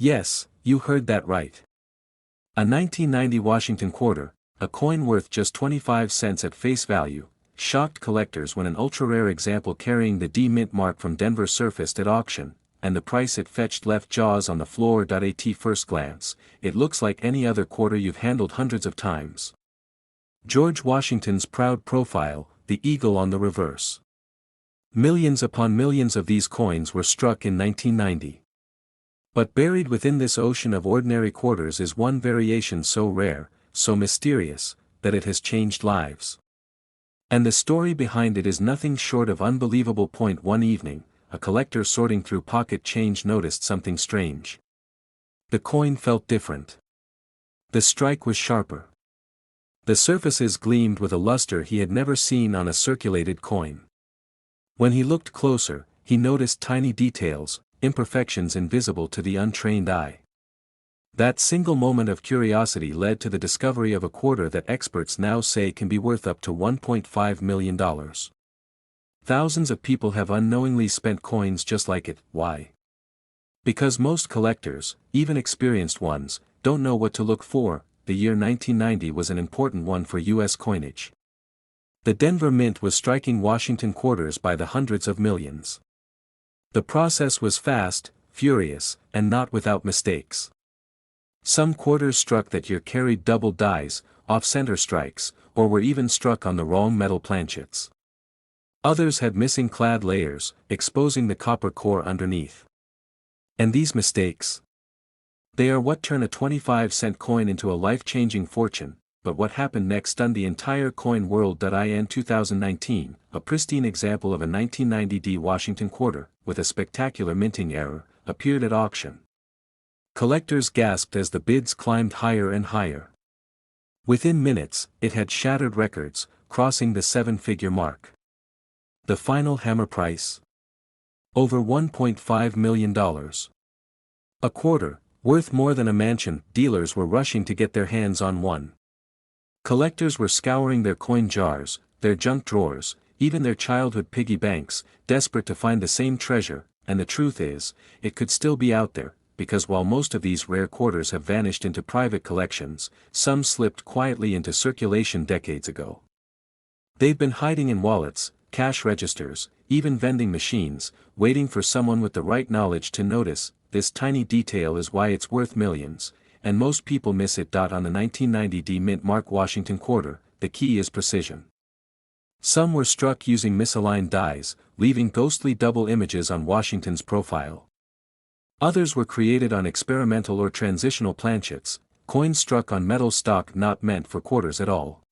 Yes, you heard that right. A 1990 Washington quarter, a coin worth just 25 cents at face value, shocked collectors when an ultra-rare example carrying the D Mint mark from Denver surfaced at auction, and the price it fetched left jaws on the floor. At first glance, it looks like any other quarter you've handled hundreds of times. George Washington's proud profile, the eagle on the reverse. Millions upon millions of these coins were struck in 1990. But buried within this ocean of ordinary quarters is one variation so rare, so mysterious, that it has changed lives. And the story behind it is nothing short of unbelievable. One evening, a collector sorting through pocket change noticed something strange. The coin felt different. The strike was sharper. The surfaces gleamed with a luster he had never seen on a circulated coin. When he looked closer, he noticed tiny details, imperfections invisible to the untrained eye. That single moment of curiosity led to the discovery of a quarter that experts now say can be worth up to $1.5 million. Thousands of people have unknowingly spent coins just like it. Why? Because most collectors, even experienced ones, don't know what to look for. The year 1990 was an important one for U.S. coinage. The Denver Mint was striking Washington quarters by the hundreds of millions. The process was fast, furious, and not without mistakes. Some quarters struck that year carried double dies, off-center strikes, or were even struck on the wrong metal planchets. Others had missing clad layers, exposing the copper core underneath. And these mistakes? They are what turn a 25-cent coin into a life-changing fortune. But what happened next stunned the entire coin world. In 2019, a pristine example of a 1990 D Washington quarter, with a spectacular minting error, appeared at auction. Collectors gasped as the bids climbed higher and higher. Within minutes, it had shattered records, crossing the seven-figure mark. The final hammer price? Over $1.5 million. A quarter, worth more than a mansion. Dealers were rushing to get their hands on one. Collectors were scouring their coin jars, their junk drawers, even their childhood piggy banks, desperate to find the same treasure. And the truth is, it could still be out there, because while most of these rare quarters have vanished into private collections, some slipped quietly into circulation decades ago. They've been hiding in wallets, cash registers, even vending machines, waiting for someone with the right knowledge to notice. This tiny detail is why it's worth millions, and most people miss it. On the 1990 D Mint mark Washington quarter, the key is precision. Some were struck using misaligned dies, leaving ghostly double images on Washington's profile. Others were created on experimental or transitional planchets, coins struck on metal stock not meant for quarters at all.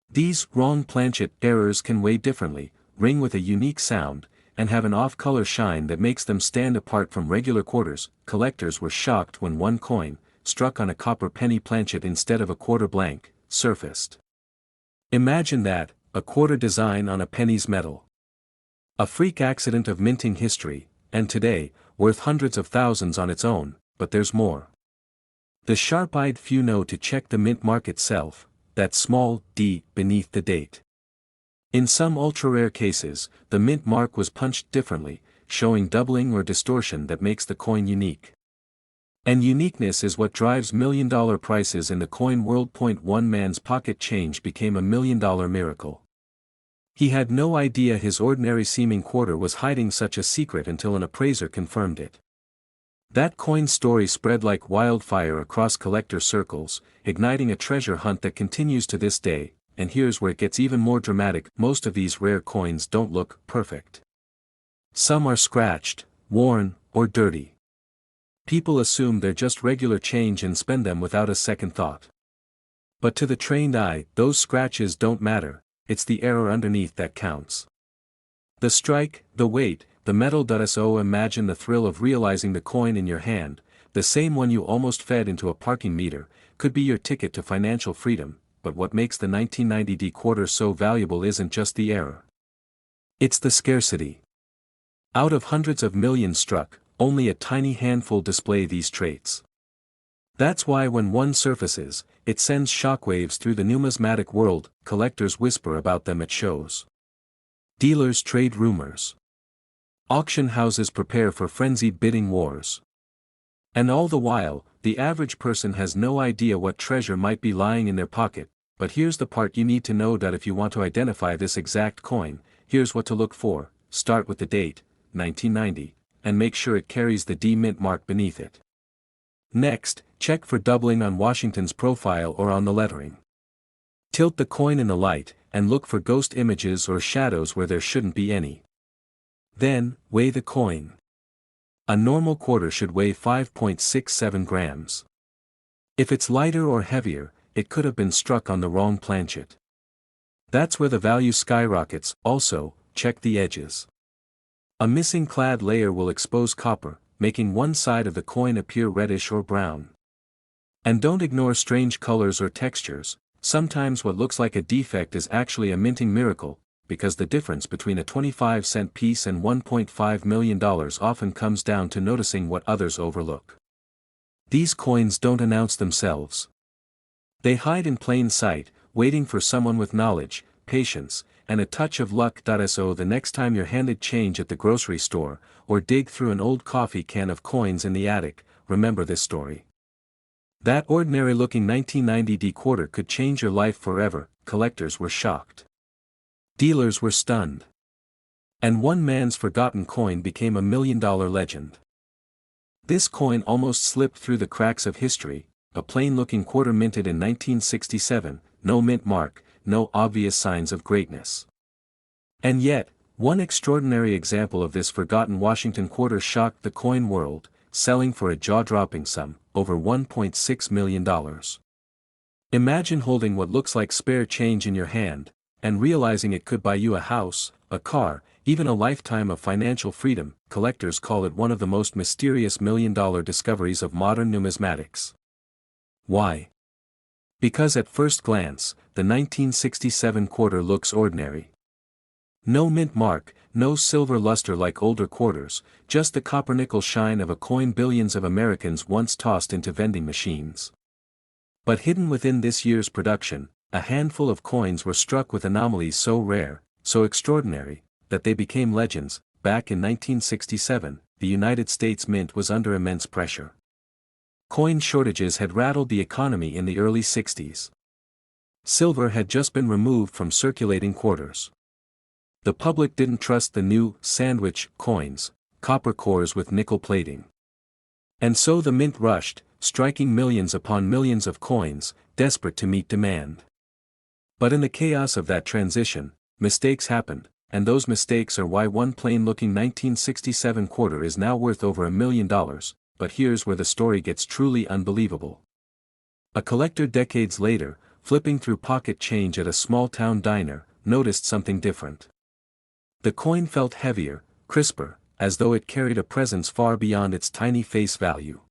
These wrong planchet errors can weigh differently, ring with a unique sound, and have an off-color shine that makes them stand apart from regular quarters. Collectors were shocked when one coin, struck on a copper penny planchet instead of a quarter blank, surfaced. Imagine that, a quarter design on a penny's metal. A freak accident of minting history, and today, worth hundreds of thousands on its own. But there's more. The sharp-eyed few know to check the mint mark itself, that small d beneath the date. In some ultra-rare cases, the mint mark was punched differently, showing doubling or distortion that makes the coin unique. And uniqueness is what drives million-dollar prices in the coin world. One man's pocket change became a million-dollar miracle. He had no idea his ordinary-seeming quarter was hiding such a secret until an appraiser confirmed it. That coin story spread like wildfire across collector circles, igniting a treasure hunt that continues to this day. And here's where it gets even more dramatic: most of these rare coins don't look perfect. Some are scratched, worn, or dirty. People assume they're just regular change and spend them without a second thought. But to the trained eye, those scratches don't matter, it's the error underneath that counts. The strike, the weight, the metal. So imagine the thrill of realizing the coin in your hand, the same one you almost fed into a parking meter, could be your ticket to financial freedom. But what makes the 1990 D quarter so valuable isn't just the error. It's the scarcity. Out of hundreds of millions struck, only a tiny handful display these traits. That's why when one surfaces, it sends shockwaves through the numismatic world. Collectors whisper about them at shows. Dealers trade rumors. Auction houses prepare for frenzied bidding wars. And all the while, the average person has no idea what treasure might be lying in their pocket, but here's the part you need to know: that if you want to identify this exact coin, here's what to look for. Start with the date, 1990, and make sure it carries the D Mint mark beneath it. Next, check for doubling on Washington's profile or on the lettering. Tilt the coin in the light, and look for ghost images or shadows where there shouldn't be any. Then, weigh the coin. A normal quarter should weigh 5.67 grams. If it's lighter or heavier, it could have been struck on the wrong planchet. That's where the value skyrockets. Also, check the edges. A missing clad layer will expose copper, making one side of the coin appear reddish or brown. And don't ignore strange colors or textures. Sometimes what looks like a defect is actually a minting miracle, because the difference between a 25-cent piece and $1.5 million often comes down to noticing what others overlook. These coins don't announce themselves. They hide in plain sight, waiting for someone with knowledge, patience, and a touch of luck. So the next time you're handed change at the grocery store, or dig through an old coffee can of coins in the attic, remember this story. That ordinary-looking 1990 D quarter could change your life forever. Collectors were shocked. Dealers were stunned. And one man's forgotten coin became $1 million legend. This coin almost slipped through the cracks of history, a plain-looking quarter minted in 1967, no mint mark, no obvious signs of greatness. And yet, one extraordinary example of this forgotten Washington quarter shocked the coin world, selling for a jaw-dropping sum, over $1.6 million. Imagine holding what looks like spare change in your hand, and realizing it could buy you a house, a car, even a lifetime of financial freedom. Collectors call it one of the most mysterious million-dollar discoveries of modern numismatics. Why? Because at first glance, the 1967 quarter looks ordinary. No mint mark, no silver luster like older quarters, just the copper-nickel shine of a coin billions of Americans once tossed into vending machines. But hidden within this year's production, a handful of coins were struck with anomalies so rare, so extraordinary, that they became legends. Back in 1967, the United States Mint was under immense pressure. Coin shortages had rattled the economy in the early 60s. Silver had just been removed from circulating quarters. The public didn't trust the new sandwich coins, copper cores with nickel plating. And so the mint rushed, striking millions upon millions of coins, desperate to meet demand. But in the chaos of that transition, mistakes happened, and those mistakes are why one plain-looking 1967 quarter is now worth over $1 million. But here's where the story gets truly unbelievable. A collector decades later, flipping through pocket change at a small-town diner, noticed something different. The coin felt heavier, crisper, as though it carried a presence far beyond its tiny face value.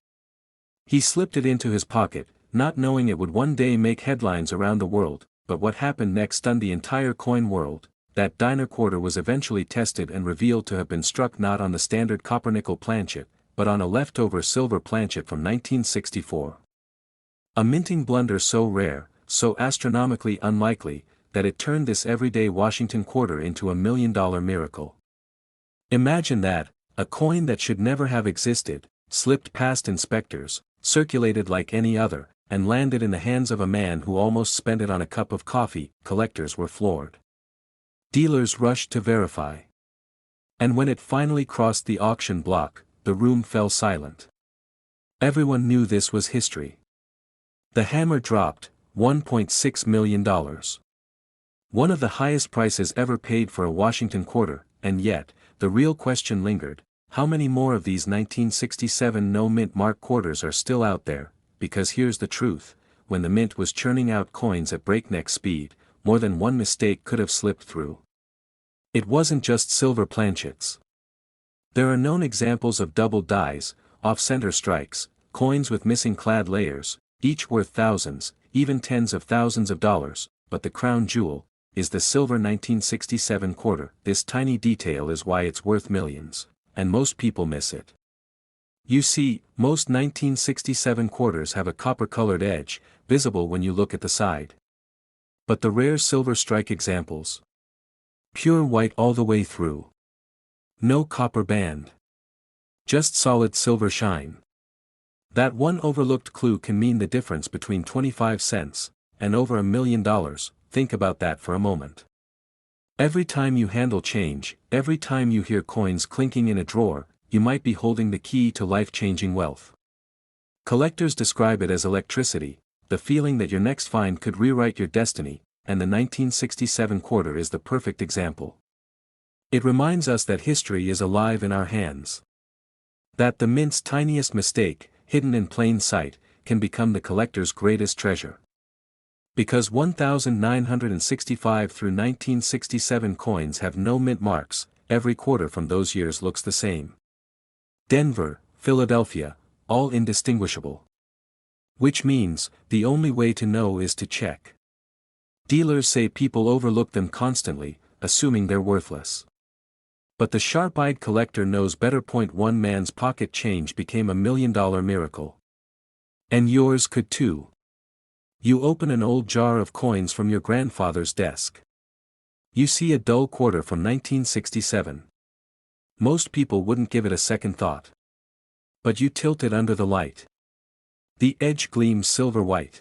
He slipped it into his pocket, not knowing it would one day make headlines around the world. But what happened next stunned the entire coin world. That diner quarter was eventually tested and revealed to have been struck not on the standard copper-nickel planchet, but on a leftover silver planchet from 1964. A minting blunder so rare, so astronomically unlikely, that it turned this everyday Washington quarter into $1 million miracle. Imagine that, a coin that should never have existed, slipped past inspectors, circulated like any other, and landed in the hands of a man who almost spent it on a cup of coffee. Collectors were floored. Dealers rushed to verify. And when it finally crossed the auction block, the room fell silent. Everyone knew this was history. The hammer dropped, $1.6 million. One of the highest prices ever paid for a Washington quarter, and yet, the real question lingered: how many more of these 1967 no-mint mark quarters are still out there? Because here's the truth, when the mint was churning out coins at breakneck speed, more than one mistake could have slipped through. It wasn't just silver planchets. There are known examples of double dies, off-center strikes, coins with missing clad layers, each worth thousands, even tens of thousands of dollars, but the crown jewel is the silver 1967 quarter. This tiny detail is why it's worth millions, and most people miss it. You see, most 1967 quarters have a copper-colored edge, visible when you look at the side. But the rare silver strike examples? Pure white all the way through. No copper band. Just solid silver shine. That one overlooked clue can mean the difference between 25 cents and over $1 million. Think about that for a moment. Every time you handle change, every time you hear coins clinking in a drawer, you might be holding the key to life-changing wealth. Collectors describe it as electricity, the feeling that your next find could rewrite your destiny, and the 1967 quarter is the perfect example. It reminds us that history is alive in our hands. That the mint's tiniest mistake, hidden in plain sight, can become the collector's greatest treasure. Because 1965 through 1967 coins have no mint marks, every quarter from those years looks the same. Denver, Philadelphia, all indistinguishable. Which means, the only way to know is to check. Dealers say people overlook them constantly, assuming they're worthless. But the sharp-eyed collector knows better. One man's pocket change became $1 million miracle. And yours could too. You open an old jar of coins from your grandfather's desk. You see a dull quarter from 1967. Most people wouldn't give it a second thought. But you tilt it under the light. The edge gleams silver white.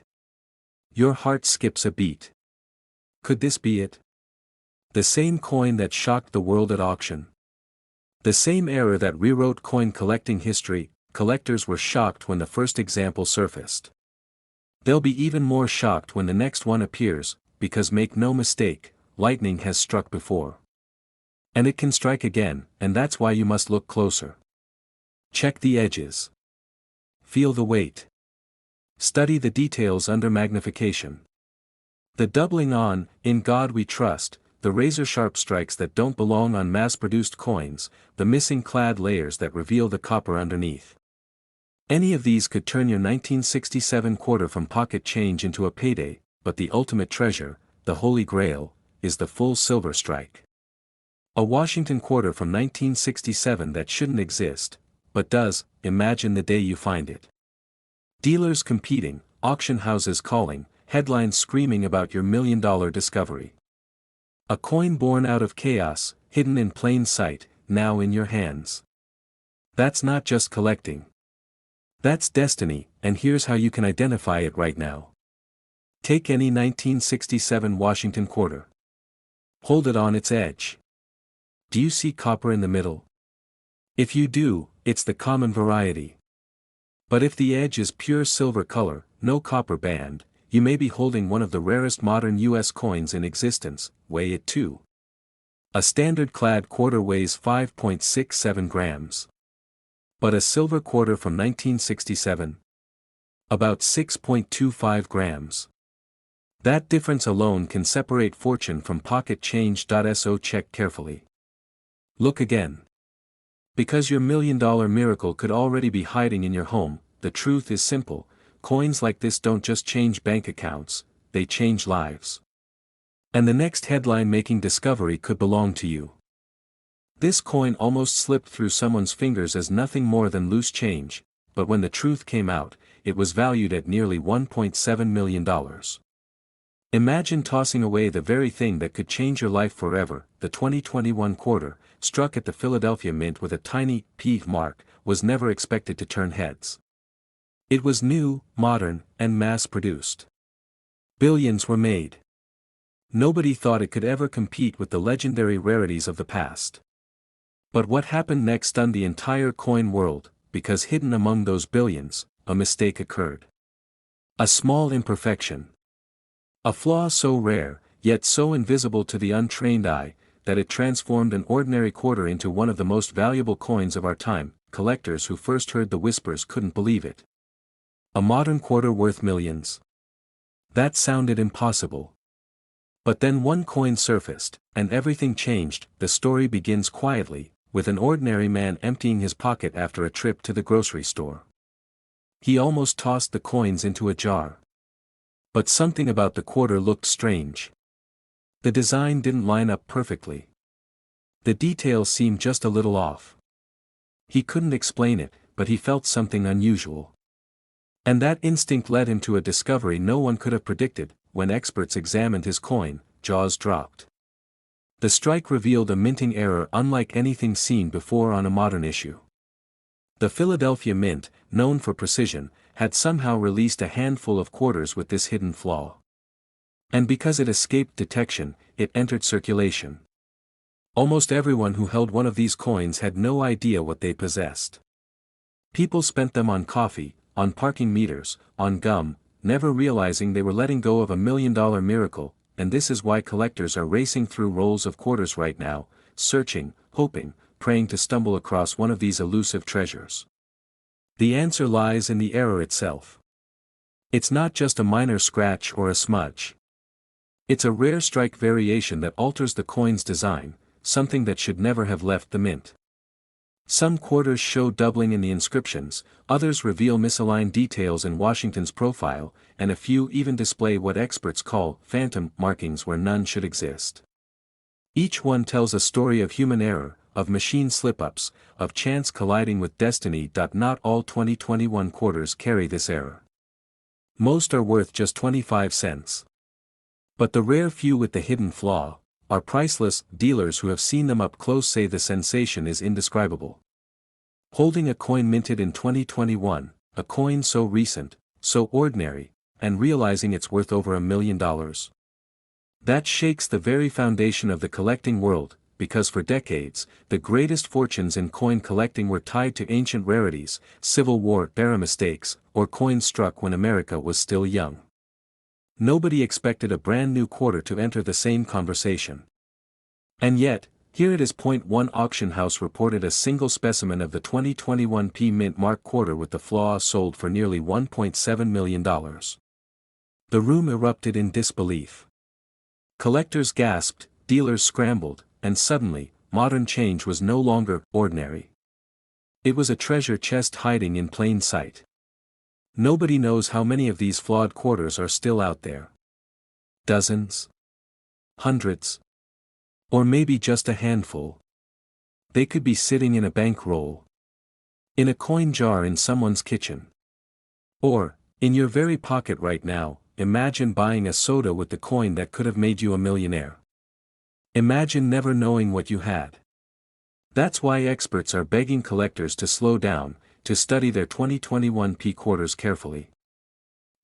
Your heart skips a beat. Could this be it? The same coin that shocked the world at auction. The same era that rewrote coin collecting history. Collectors were shocked when the first example surfaced. They'll be even more shocked when the next one appears, because make no mistake, lightning has struck before. And it can strike again, and that's why you must look closer. Check the edges. Feel the weight. Study the details under magnification. The doubling on, "In God We Trust," the razor-sharp strikes that don't belong on mass-produced coins, the missing clad layers that reveal the copper underneath. Any of these could turn your 1967 quarter from pocket change into a payday, but the ultimate treasure, the Holy Grail, is the full silver strike. A Washington quarter from 1967 that shouldn't exist, but does. Imagine the day you find it. Dealers competing, auction houses calling, headlines screaming about your $1 million discovery. A coin born out of chaos, hidden in plain sight, now in your hands. That's not just collecting. That's destiny, and here's how you can identify it right now. Take any 1967 Washington quarter. Hold it on its edge. Do you see copper in the middle? If you do, it's the common variety. But if the edge is pure silver color, no copper band, you may be holding one of the rarest modern U.S. coins in existence. Weigh it too. A standard clad quarter weighs 5.67 grams. But a silver quarter from 1967? About 6.25 grams. That difference alone can separate fortune from pocket change. So check carefully. Look again. Because your $1 million miracle could already be hiding in your home, the truth is simple. Coins like this don't just change bank accounts, they change lives. And the next headline-making discovery could belong to you. This coin almost slipped through someone's fingers as nothing more than loose change, but when the truth came out, it was valued at nearly $1.7 million. Imagine tossing away the very thing that could change your life forever. The 2021 quarter, struck at the Philadelphia Mint with a tiny P mark, was never expected to turn heads. It was new, modern, and mass-produced. Billions were made. Nobody thought it could ever compete with the legendary rarities of the past. But what happened next stunned the entire coin world, because hidden among those billions, a mistake occurred. A small imperfection. A flaw so rare, yet so invisible to the untrained eye, that it transformed an ordinary quarter into one of the most valuable coins of our time. Collectors who first heard the whispers couldn't believe it. A modern quarter worth millions? That sounded impossible. But then one coin surfaced, and everything changed. The story begins quietly, with an ordinary man emptying his pocket after a trip to the grocery store. He almost tossed the coins into a jar. But something about the quarter looked strange. The design didn't line up perfectly. The details seemed just a little off. He couldn't explain it, but he felt something unusual. And that instinct led him to a discovery no one could have predicted. When experts examined his coin, jaws dropped. The strike revealed a minting error unlike anything seen before on a modern issue. The Philadelphia Mint, known for precision, had somehow released a handful of quarters with this hidden flaw. And because it escaped detection, it entered circulation. Almost everyone who held one of these coins had no idea what they possessed. People spent them on coffee, on parking meters, on gum, never realizing they were letting go of $1 million miracle, and this is why collectors are racing through rolls of quarters right now, searching, hoping, praying to stumble across one of these elusive treasures. The answer lies in the error itself. It's not just a minor scratch or a smudge. It's a rare strike variation that alters the coin's design, something that should never have left the mint. Some quarters show doubling in the inscriptions, others reveal misaligned details in Washington's profile, and a few even display what experts call phantom markings where none should exist. Each one tells a story of human error, of machine slip-ups, of chance colliding with destiny. Not all 2021 quarters carry this error. Most are worth just 25 cents. But the rare few with the hidden flaw are priceless. Dealers who have seen them up close say the sensation is indescribable. Holding a coin minted in 2021, a coin so recent, so ordinary, and realizing it's worth over $1 million. That shakes the very foundation of the collecting world, because for decades, the greatest fortunes in coin collecting were tied to ancient rarities, Civil War era mistakes, or coins struck when America was still young. Nobody expected a brand new quarter to enter the same conversation. And yet, here it is. One auction house reported a single specimen of the 2021 P Mint Mark quarter with the flaw sold for nearly $1.7 million. The room erupted in disbelief. Collectors gasped, dealers scrambled, and suddenly, modern change was no longer ordinary. It was a treasure chest hiding in plain sight. Nobody knows how many of these flawed quarters are still out there. Dozens? Hundreds? Or maybe just a handful. They could be sitting in a bankroll. In a coin jar in someone's kitchen. Or, in your very pocket right now. Imagine buying a soda with the coin that could have made you a millionaire. Imagine never knowing what you had. That's why experts are begging collectors to slow down, to study their 2021 P quarters carefully.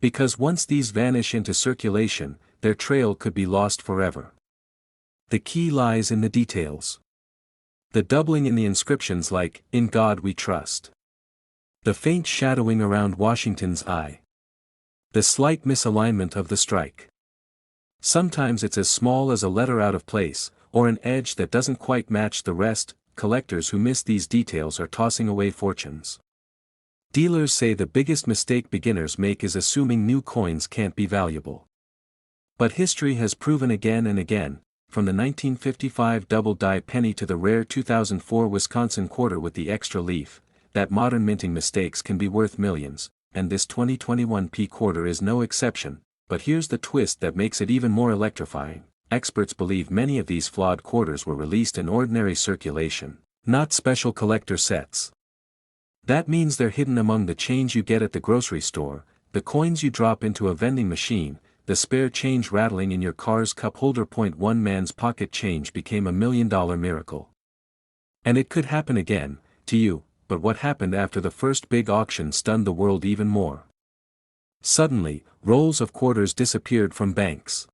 Because once these vanish into circulation, their trail could be lost forever. The key lies in the details. The doubling in the inscriptions like, "In God We Trust." The faint shadowing around Washington's eye. The slight misalignment of the strike. Sometimes it's as small as a letter out of place, or an edge that doesn't quite match the rest. Collectors who miss these details are tossing away fortunes. Dealers say the biggest mistake beginners make is assuming new coins can't be valuable. But history has proven again and again, from the 1955 double-die penny to the rare 2004 Wisconsin quarter with the extra leaf, that modern minting mistakes can be worth millions, and this 2021 P quarter is no exception. But here's the twist that makes it even more electrifying. Experts believe many of these flawed quarters were released in ordinary circulation, not special collector sets. That means they're hidden among the change you get at the grocery store, the coins you drop into a vending machine, the spare change rattling in your car's cup holder. One man's pocket change became $1 million miracle. And it could happen again, to you, but what happened after the first big auction stunned the world even more. Suddenly, rolls of quarters disappeared from banks.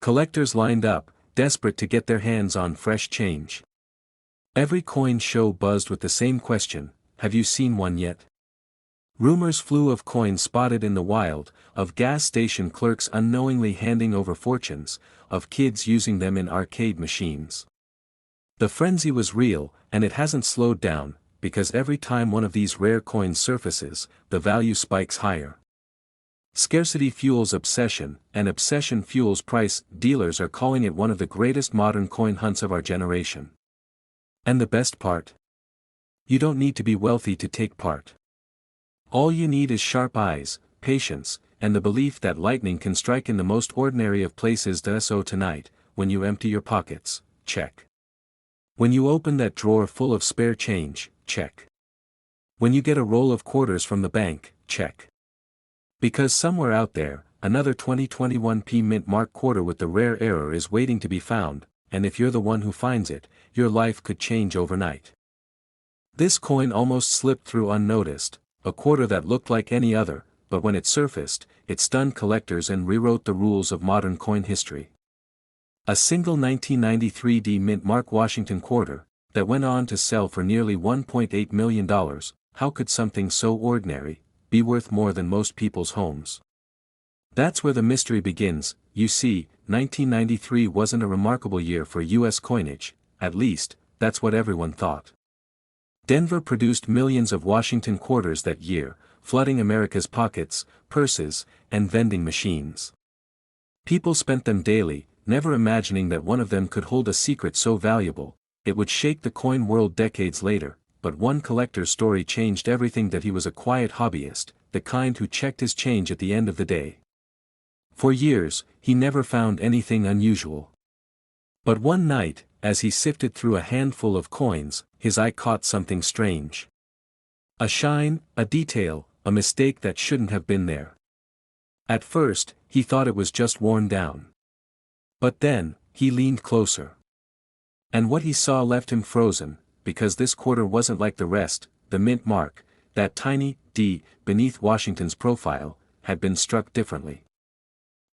Collectors lined up, desperate to get their hands on fresh change. Every coin show buzzed with the same question, "Have you seen one yet?" Rumors flew of coins spotted in the wild, of gas station clerks unknowingly handing over fortunes, of kids using them in arcade machines. The frenzy was real, and it hasn't slowed down, because every time one of these rare coins surfaces, the value spikes higher. Scarcity fuels obsession, and obsession fuels price. Dealers are calling it one of the greatest modern coin hunts of our generation. And the best part? You don't need to be wealthy to take part. All you need is sharp eyes, patience, and the belief that lightning can strike in the most ordinary of places. So tonight, when you empty your pockets, check. When you open that drawer full of spare change, check. When you get a roll of quarters from the bank, check. Because somewhere out there, another 2021 P Mint Mark quarter with the rare error is waiting to be found, and if you're the one who finds it, your life could change overnight. This coin almost slipped through unnoticed, a quarter that looked like any other, but when it surfaced, it stunned collectors and rewrote the rules of modern coin history. A single 1993 D Mint Mark Washington quarter, that went on to sell for nearly $1.8 million, how could something so ordinary be worth more than most people's homes? That's where the mystery begins. You see, 1993 wasn't a remarkable year for U.S. coinage, at least, that's what everyone thought. Denver produced millions of Washington quarters that year, flooding America's pockets, purses, and vending machines. People spent them daily, never imagining that one of them could hold a secret so valuable, it would shake the coin world decades later. But one collector's story changed everything. That he was a quiet hobbyist, the kind who checked his change at the end of the day. For years, he never found anything unusual. But one night, as he sifted through a handful of coins, his eye caught something strange. A shine, a detail, a mistake that shouldn't have been there. At first, he thought it was just worn down. But then, he leaned closer. And what he saw left him frozen, because this quarter wasn't like the rest. The mint mark, that tiny D beneath Washington's profile, had been struck differently.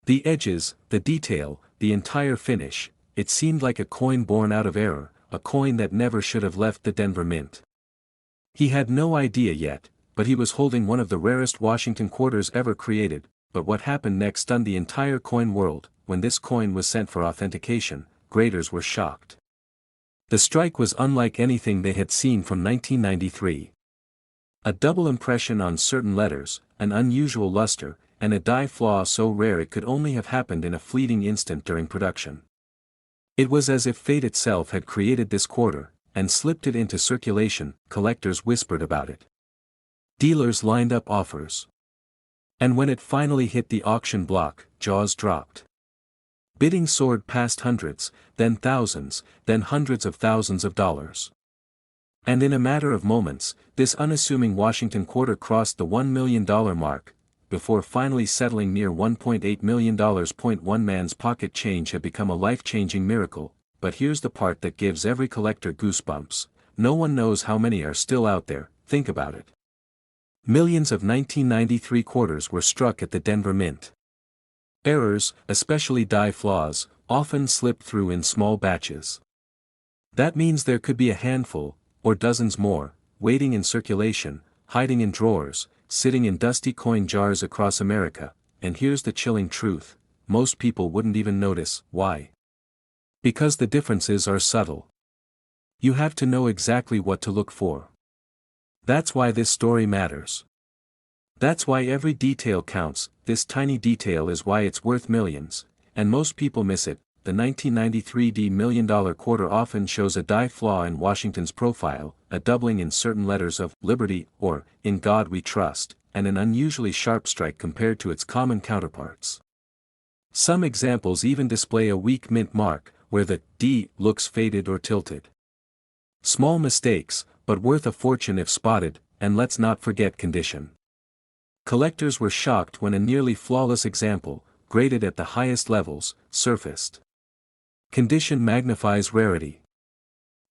The edges, the detail, the entire finish, it seemed like a coin born out of error, a coin that never should have left the Denver Mint. He had no idea yet, but he was holding one of the rarest Washington quarters ever created. But what happened next stunned the entire coin world. When this coin was sent for authentication, graders were shocked. The strike was unlike anything they had seen from 1993. A double impression on certain letters, an unusual luster, and a die flaw so rare it could only have happened in a fleeting instant during production. It was as if fate itself had created this quarter, and slipped it into circulation. Collectors whispered about it. Dealers lined up offers. And when it finally hit the auction block, jaws dropped. Bidding soared past hundreds, then thousands, then hundreds of thousands of dollars. And in a matter of moments, this unassuming Washington quarter crossed the $1 million mark, before finally settling near $1.8 million. One man's pocket change had become a life-changing miracle. But here's the part that gives every collector goosebumps. No one knows how many are still out there. Think about it. Millions of 1993 quarters were struck at the Denver Mint. Errors, especially die flaws, often slip through in small batches. That means there could be a handful, or dozens more, waiting in circulation, hiding in drawers, sitting in dusty coin jars across America. And here's the chilling truth: most people wouldn't even notice. Why? Because the differences are subtle. You have to know exactly what to look for. That's why this story matters. That's why every detail counts. This tiny detail is why it's worth millions, and most people miss it. The 1993 D $1 million quarter often shows a die flaw in Washington's profile, a doubling in certain letters of Liberty or In God We Trust, and an unusually sharp strike compared to its common counterparts. Some examples even display a weak mint mark, where the D looks faded or tilted. Small mistakes, but worth a fortune if spotted. And let's not forget condition. Collectors were shocked when a nearly flawless example, graded at the highest levels, surfaced. Condition magnifies rarity.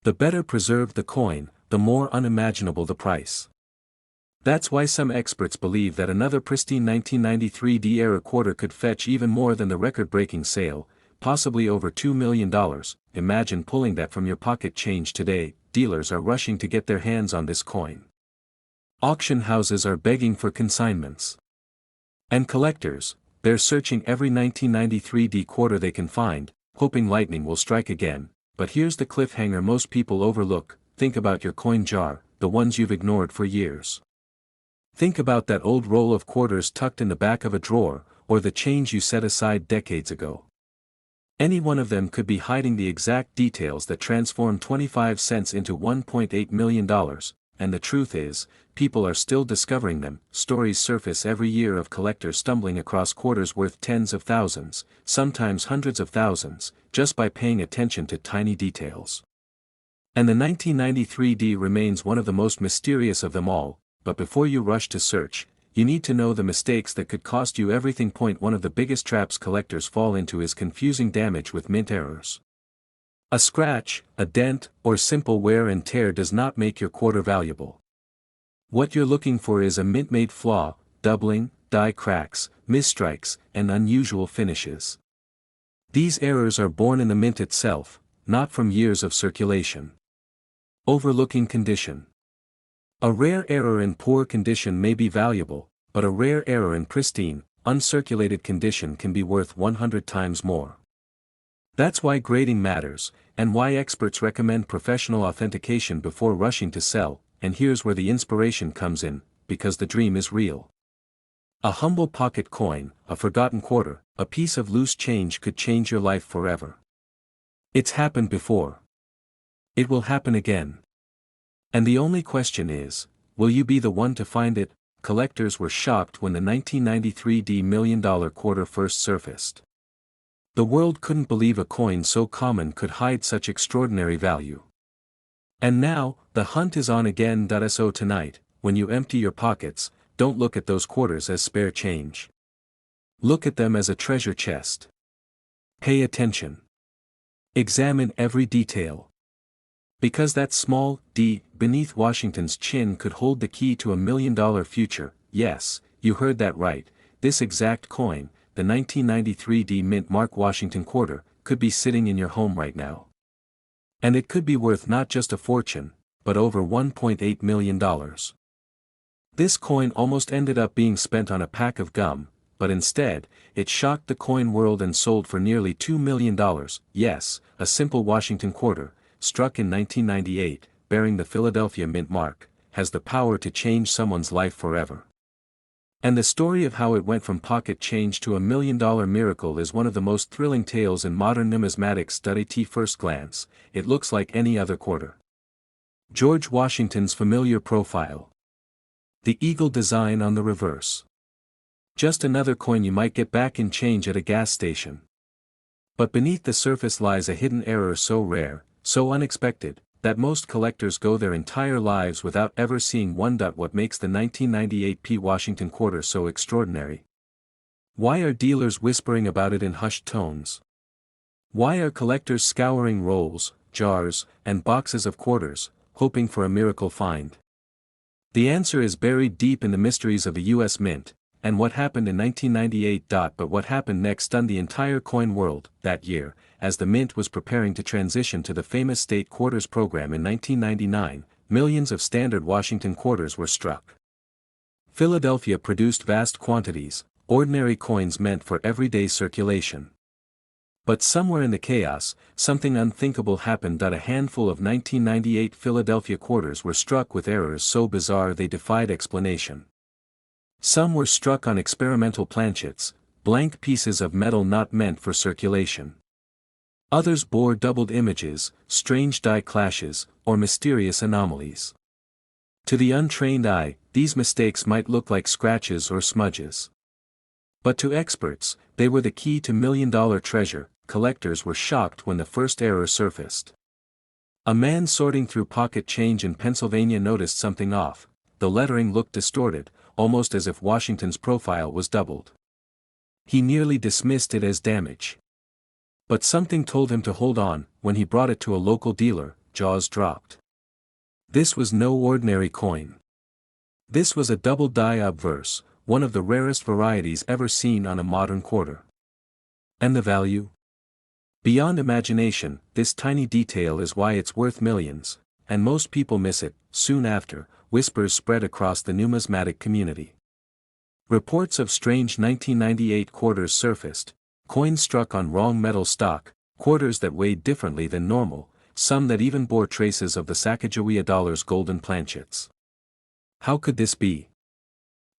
The better preserved the coin, the more unimaginable the price. That's why some experts believe that another pristine 1993 D-era quarter could fetch even more than the record-breaking sale, possibly over $2 million. Imagine pulling that from your pocket change today. Dealers are rushing to get their hands on this coin. Auction houses are begging for consignments. And collectors, they're searching every 1993 D quarter they can find, hoping lightning will strike again. But here's the cliffhanger most people overlook: think about your coin jar, the ones you've ignored for years. Think about that old roll of quarters tucked in the back of a drawer, or the change you set aside decades ago. Any one of them could be hiding the exact details that transform 25 cents into $1.8 million. And the truth is, people are still discovering them. Stories surface every year of collectors stumbling across quarters worth tens of thousands, sometimes hundreds of thousands, just by paying attention to tiny details. And the 1993 D remains one of the most mysterious of them all. But before you rush to search, you need to know the mistakes that could cost you everything. One of the biggest traps collectors fall into is confusing damage with mint errors. A scratch, a dent, or simple wear and tear does not make your quarter valuable. What you're looking for is a mint-made flaw, doubling, die cracks, misstrikes, and unusual finishes. These errors are born in the mint itself, not from years of circulation. Overlooking condition. A rare error in poor condition may be valuable, but a rare error in pristine, uncirculated condition can be worth 100 times more. That's why grading matters, and why experts recommend professional authentication before rushing to sell, and here's where the inspiration comes in, because the dream is real. A humble pocket coin, a forgotten quarter, a piece of loose change could change your life forever. It's happened before. It will happen again. And the only question is, will you be the one to find it? Collectors were shocked when the 1993 $1 million quarter first surfaced. The world couldn't believe a coin so common could hide such extraordinary value. And now, the hunt is on again. So tonight, when you empty your pockets, don't look at those quarters as spare change. Look at them as a treasure chest. Pay attention. Examine every detail. Because that small D beneath Washington's chin could hold the key to $1 million future. Yes, you heard that right. This exact coin, the 1993 D Mint Mark Washington quarter, could be sitting in your home right now. And it could be worth not just a fortune, but over $1.8 million. This coin almost ended up being spent on a pack of gum, but instead, it shocked the coin world and sold for nearly $2 million. Yes, a simple Washington quarter, struck in 1998, bearing the Philadelphia Mint mark, has the power to change someone's life forever. And the story of how it went from pocket change to $1 million miracle is one of the most thrilling tales in modern numismatics. At first glance, it looks like any other quarter. George Washington's familiar profile. The eagle design on the reverse. Just another coin you might get back in change at a gas station. But beneath the surface lies a hidden error so rare, so unexpected, that most collectors go their entire lives without ever seeing one. What makes the 1998 P Washington quarter so extraordinary? Why are dealers whispering about it in hushed tones? Why are collectors scouring rolls, jars, and boxes of quarters, hoping for a miracle find? The answer is buried deep in the mysteries of the U.S. Mint, and what happened in 1998. But what happened next stunned the entire coin world. That year, as the Mint was preparing to transition to the famous state quarters program in 1999, millions of standard Washington quarters were struck. Philadelphia produced vast quantities, ordinary coins meant for everyday circulation. But somewhere in the chaos, something unthinkable happened. A handful of 1998 Philadelphia quarters were struck with errors so bizarre they defied explanation. Some were struck on experimental planchets, blank pieces of metal not meant for circulation. Others bore doubled images, strange die clashes, or mysterious anomalies. To the untrained eye, these mistakes might look like scratches or smudges. But to experts, they were the key to million-dollar treasure. Collectors were shocked when the first error surfaced. A man sorting through pocket change in Pennsylvania noticed something off. The lettering looked distorted, almost as if Washington's profile was doubled. He nearly dismissed it as damage. But something told him to hold on. When he brought it to a local dealer, jaws dropped. This was no ordinary coin. This was a double die obverse, one of the rarest varieties ever seen on a modern quarter. And the value? Beyond imagination, this tiny detail is why it's worth millions, and most people miss it. Soon after, whispers spread across the numismatic community. Reports of strange 1998 quarters surfaced, coins struck on wrong metal stock, quarters that weighed differently than normal, some that even bore traces of the Sacagawea dollar's golden planchets. How could this be?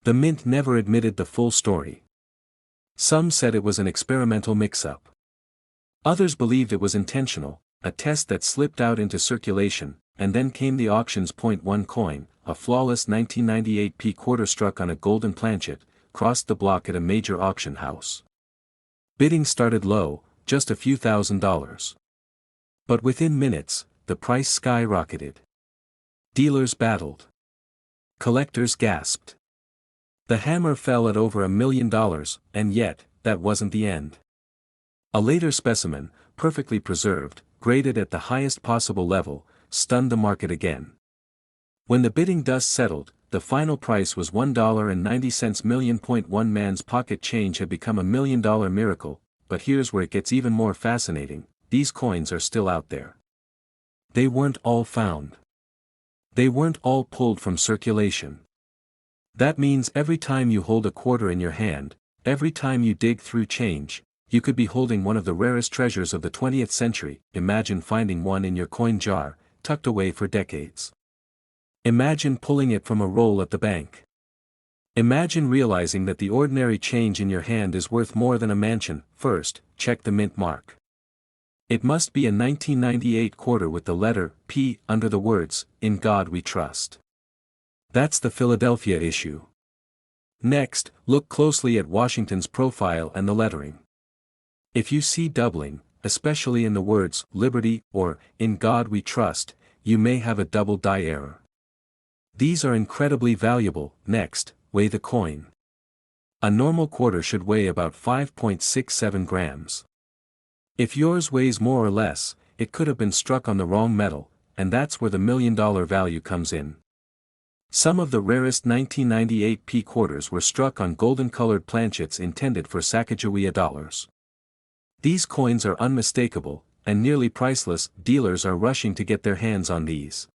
The Mint never admitted the full story. Some said it was an experimental mix-up. Others believed it was intentional, a test that slipped out into circulation, and then came the auction's .1 coin, a flawless 1998 P quarter struck on a golden planchet, crossed the block at a major auction house. Bidding started low, just a few $1,000s. But within minutes, the price skyrocketed. Dealers battled. Collectors gasped. The hammer fell at over $1 million, and yet, that wasn't the end. A later specimen, perfectly preserved, graded at the highest possible level, stunned the market again. When the bidding dust settled, the final price was $1.90 million. One man's pocket change had become $1 million miracle, but here's where it gets even more fascinating: these coins are still out there. They weren't all found. They weren't all pulled from circulation. That means every time you hold a quarter in your hand, every time you dig through change, you could be holding one of the rarest treasures of the 20th century. Imagine finding one in your coin jar, tucked away for decades. Imagine pulling it from a roll at the bank. Imagine realizing that the ordinary change in your hand is worth more than a mansion. First, check the mint mark. It must be a 1998 quarter with the letter P under the words, "In God We Trust." That's the Philadelphia issue. Next, look closely at Washington's profile and the lettering. If you see doubling, especially in the words "Liberty" or "In God We Trust," you may have a double die error. These are incredibly valuable. Next, weigh the coin. A normal quarter should weigh about 5.67 grams. If yours weighs more or less, it could have been struck on the wrong metal, and that's where the $1 million value comes in. Some of the rarest 1998 P quarters were struck on golden-colored planchets intended for Sacagawea dollars. These coins are unmistakable, and nearly priceless. Dealers are rushing to get their hands on these.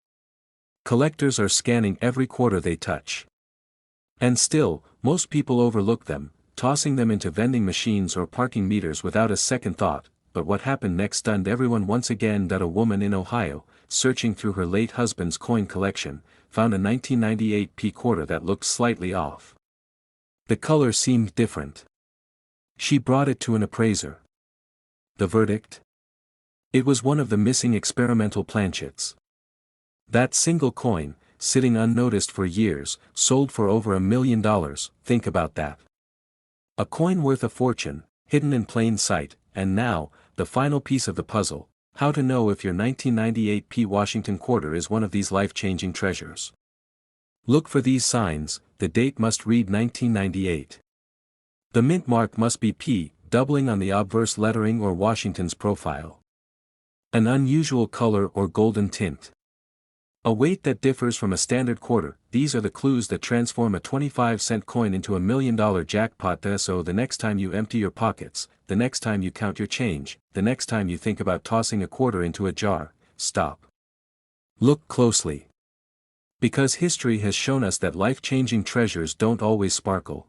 Collectors are scanning every quarter they touch. And still, most people overlook them, tossing them into vending machines or parking meters without a second thought. But what happened next stunned everyone once again. A woman in Ohio, searching through her late husband's coin collection, found a 1998 P quarter that looked slightly off. The color seemed different. She brought it to an appraiser. The verdict? It was one of the missing experimental planchets. That single coin, sitting unnoticed for years, sold for over $1 million. Think about that. A coin worth a fortune, hidden in plain sight. And now, the final piece of the puzzle: how to know if your 1998 P Washington quarter is one of these life-changing treasures. Look for these signs. The date must read 1998. The mint mark must be P, doubling on the obverse lettering or Washington's profile. An unusual color or golden tint. A weight that differs from a standard quarter. These are the clues that transform a 25-cent coin into $1 million jackpot. So the next time you empty your pockets, the next time you count your change, the next time you think about tossing a quarter into a jar, stop. Look closely. Because history has shown us that life-changing treasures don't always sparkle.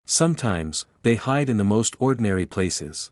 Sometimes, they hide in the most ordinary places.